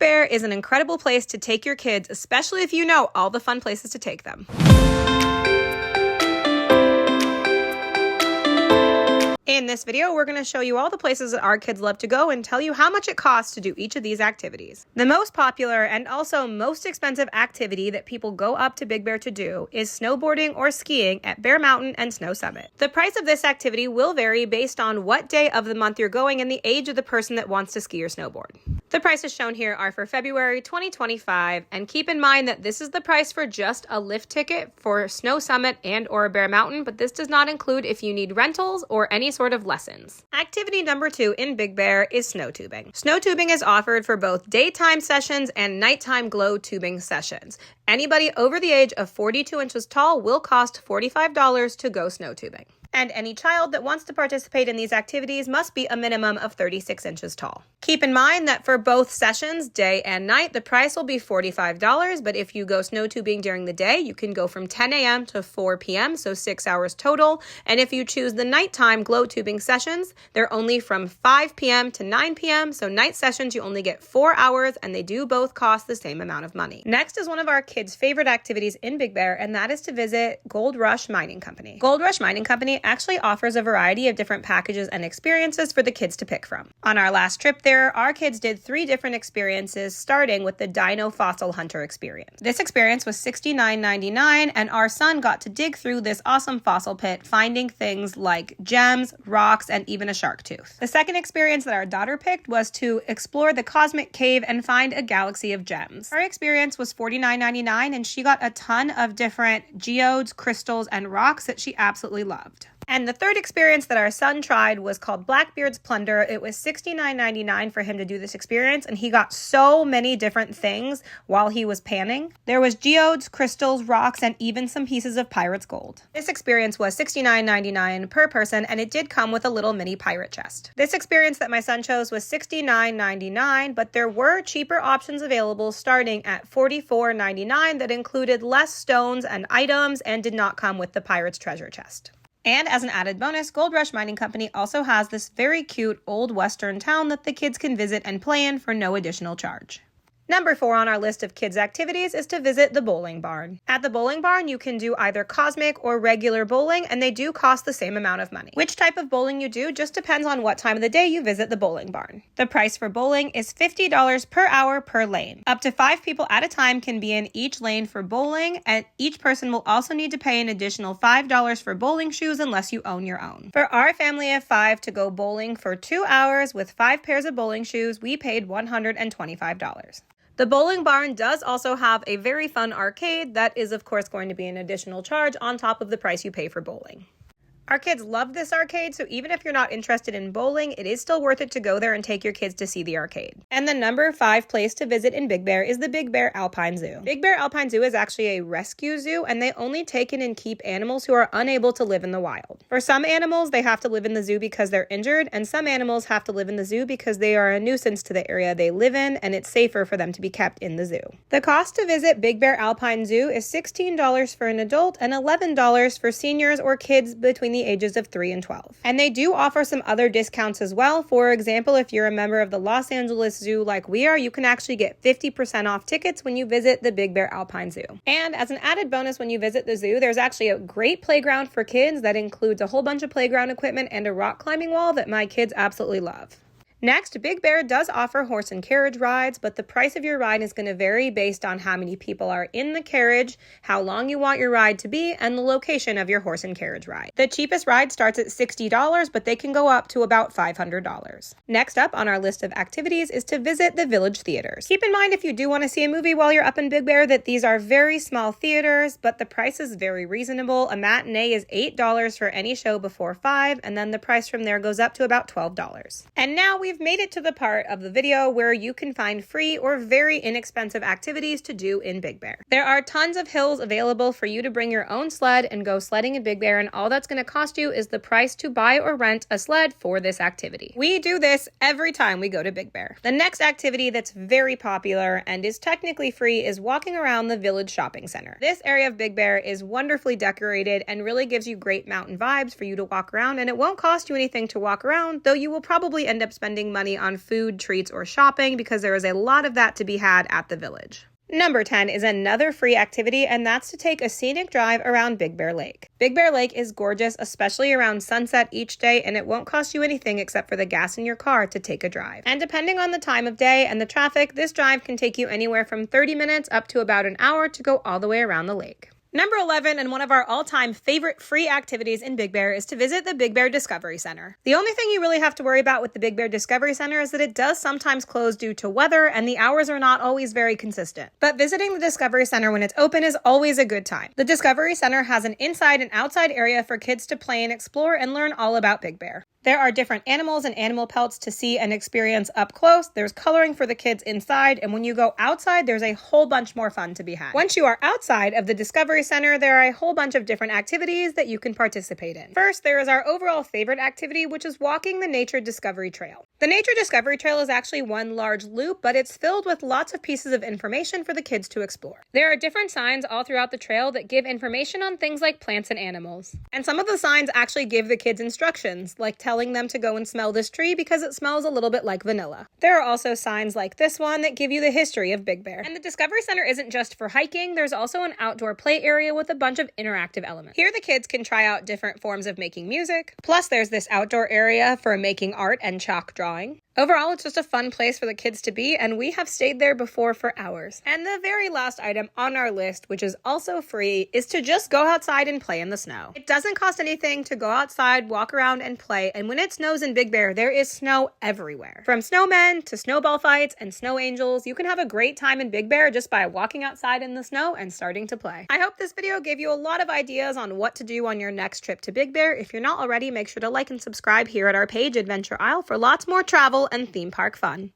Bear is an incredible place to take your kids, especially if you know all the fun places to take them. In this video, we're going to show you all the places that our kids love to go and tell you how much it costs to do each of these activities. The most popular and also most expensive activity that people go up to Big Bear to do is snowboarding or skiing at Bear Mountain and Snow Summit. The price of this activity will vary based on what day of the month you're going and the age of the person that wants to ski or snowboard. The prices shown here are for February 2025, and keep in mind that this is the price for just a lift ticket for Snow Summit and or Bear Mountain, but this does not include if you need rentals or any sort of lessons. Activity number 2 in Big Bear is snowtubing. Snowtubing is offered for both daytime sessions and nighttime glow tubing sessions. Anybody over the age of 42 inches tall will cost $45 to go snowtubing. And any child that wants to participate in these activities must be a minimum of 36 inches tall. Keep in mind that for both sessions, day and night, the price will be $45, but if you go snowtubing during the day, you can go from 10 a.m. to 4 p.m., so 6 hours total. And if you choose the nighttime glow tubing sessions, they're only from 5 p.m. to 9 p.m., so night sessions you only get 4 hours, and they do both cost the same amount of money. Next is one of our kids' favorite activities in Big Bear, and that is to visit Gold Rush Mining Company. Gold Rush Mining Company actually offers a variety of different packages and experiences for the kids to pick from. On our last trip there, our kids did 3 different experiences, starting with the Dino Fossil Hunter experience. This experience was $69.99, and our son got to dig through this awesome fossil pit, finding things like gems, rocks, and even a shark tooth. The second experience that our daughter picked was to explore the Cosmic Cave and find a galaxy of gems. Her experience was $49.99, and she got a ton of different geodes, crystals, and rocks that she absolutely loved. And the third experience that our son tried was called Blackbeard's Plunder. It was $69.99 for him to do this experience, and he got so many different things while he was panning. There was geodes, crystals, rocks, and even some pieces of pirate's gold. This experience was $69.99 per person, and it did come with a little mini pirate chest. This experience that my son chose was $69.99, but there were cheaper options available starting at $44.99 that included less stones and items and did not come with the pirate's treasure chest. And as an added bonus, Gold Rush Mining Company also has this very cute old western town that the kids can visit and play in for no additional charge. Number 4 on our list of kids' activities is to visit the bowling barn. At the bowling barn, you can do either cosmic or regular bowling, and they do cost the same amount of money. Which type of bowling you do just depends on what time of the day you visit the bowling barn. The price for bowling is $50 per hour per lane. Up to 5 people at a time can be in each lane for bowling, and each person will also need to pay an additional $5 for bowling shoes unless you own your own. For our family of 5 to go bowling for 2 hours with 5 pairs of bowling shoes, we paid $125. The bowling barn does also have a very fun arcade that is, of course, going to be an additional charge on top of the price you pay for bowling. Our kids love this arcade, so even if you're not interested in bowling, it is still worth it to go there and take your kids to see the arcade. And the number 5 place to visit in Big Bear is the Big Bear Alpine Zoo. Big Bear Alpine Zoo is actually a rescue zoo, and they only take in and keep animals who are unable to live in the wild. For some animals, they have to live in the zoo because they're injured, and some animals have to live in the zoo because they are a nuisance to the area they live in, and it's safer for them to be kept in the zoo. The cost to visit Big Bear Alpine Zoo is $16 for an adult and $11 for seniors or kids between the ages of 3 and 12. And they do offer some other discounts as well. For example, if you're a member of the Los Angeles Zoo like we are, you can actually get 50% off tickets when you visit the Big Bear Alpine Zoo. And as an added bonus when you visit the zoo, there's actually a great playground for kids that includes a whole bunch of playground equipment and a rock climbing wall that my kids absolutely love. Next, Big Bear does offer horse and carriage rides, but the price of your ride is going to vary based on how many people are in the carriage, how long you want your ride to be, and the location of your horse and carriage ride. The cheapest ride starts at $60, but they can go up to about $500. Next up on our list of activities is to visit the Village Theaters. Keep in mind if you do want to see a movie while you're up in Big Bear that these are very small theaters, but the price is very reasonable. A matinee is $8 for any show before 5, and then the price from there goes up to about $12. And now we've made it to the part of the video where you can find free or very inexpensive activities to do in Big Bear. There are tons of hills available for you to bring your own sled and go sledding in Big Bear, and all that's going to cost you is the price to buy or rent a sled for this activity. We do this every time we go to Big Bear. The next activity that's very popular and is technically free is walking around the Village Shopping Center. This area of Big Bear is wonderfully decorated and really gives you great mountain vibes for you to walk around, and it won't cost you anything to walk around, though you will probably end up spending spending money on food, treats, or shopping because there is a lot of that to be had at the village. Number 10 is another free activity, and that's to take a scenic drive around Big Bear Lake. Big Bear Lake is gorgeous, especially around sunset each day, and it won't cost you anything except for the gas in your car to take a drive. And depending on the time of day and the traffic, this drive can take you anywhere from 30 minutes up to about an hour to go all the way around the lake. Number 11, and one of our all-time favorite free activities in Big Bear, is to visit the Big Bear Discovery Center. The only thing you really have to worry about with the Big Bear Discovery Center is that it does sometimes close due to weather, and the hours are not always very consistent. But visiting the Discovery Center when it's open is always a good time. The Discovery Center has an inside and outside area for kids to play and explore and learn all about Big Bear. There are different animals and animal pelts to see and experience up close. There's coloring for the kids inside, and when you go outside, there's a whole bunch more fun to be had. Once you are outside of the Discovery Center, there are a whole bunch of different activities that you can participate in. First, there is our overall favorite activity, which is walking the Nature Discovery Trail. The Nature Discovery Trail is actually one large loop, but it's filled with lots of pieces of information for the kids to explore. There are different signs all throughout the trail that give information on things like plants and animals. And some of the signs actually give the kids instructions, like telling them to go and smell this tree because it smells a little bit like vanilla. There are also signs like this one that give you the history of Big Bear. And the Discovery Center isn't just for hiking, there's also an outdoor play area with a bunch of interactive elements. Here the kids can try out different forms of making music, plus there's this outdoor area for making art and chalk drawing. Overall, it's just a fun place for the kids to be, and we have stayed there before for hours. And the very last item on our list, which is also free, is to just go outside and play in the snow. It doesn't cost anything to go outside, walk around, and play, and when it snows in Big Bear, there is snow everywhere. From snowmen to snowball fights and snow angels, you can have a great time in Big Bear just by walking outside in the snow and starting to play. I hope this video gave you a lot of ideas on what to do on your next trip to Big Bear. If you're not already, make sure to like and subscribe here at our page, Adventure Isle, for lots more travel and theme park fun.